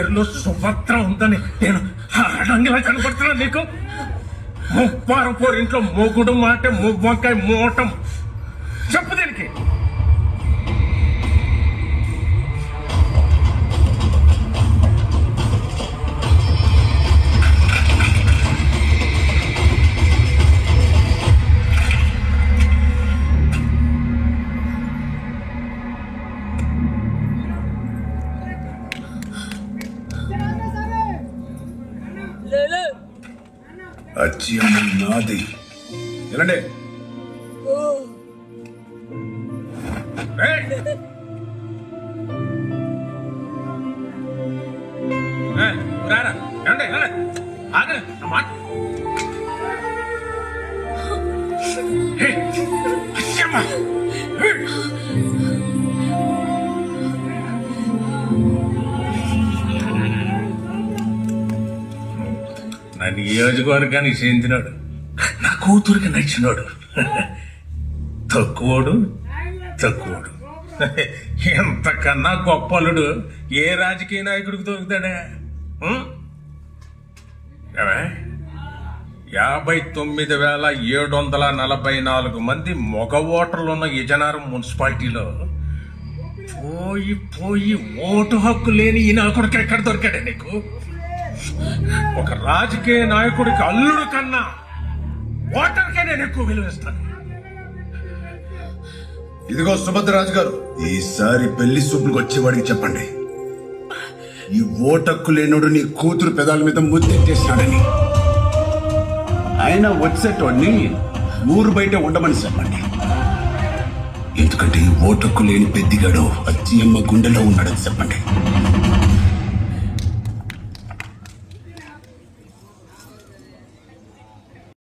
పేరులో సుభద్ర ఉందని నేను అడంగిలా కనపడుతున్నా నీకు. ముప్పారపోరింట్లో మొగుడు మాట మువ్వంకాయ మోటం. చెప్పు దీనికి. అచ్చి అమ్మ నాది. ఎలాండే రారా ఏమండి ఆగ మాట. నా నియోజకవర్గానికి చెందినాడు, నా కూతురికి నచ్చినాడు. తక్కువడు ఎంతకన్నా గొప్పలుడు ఏ రాజకీయ నాయకుడికి దొరుకుతాడే? 59,744 మంది మగ ఓటర్లు ఉన్న విజయనగరం మున్సిపాలిటీలో పోయి ఓటు హక్కు లేని ఈ నాయకుడికి ఎక్కడ దొరికాడే నీకు? ఒక రాజకీయ నాయకుడికి అల్లుడు కన్నా ఓటర్కే నేను ఎక్కువ విలువిస్తాను. ఇదిగో సుభద్రరాజు గారు, ఈసారి పెళ్లి చూపులకు వచ్చేవాడికి చెప్పండి, ఈ ఓటక్కు లేనుడు నీ కూతురు పెదాల మీద ముద్దెట్టేసినాడని. ఆయన వచ్చేటోడిని ఊరు బయట ఉండమని చెప్పండి. ఎందుకంటే ఈ ఓటక్కు లేని పెద్దిగాడు అచ్చియమ్మ గుండెలో ఉన్నాడని చెప్పండి.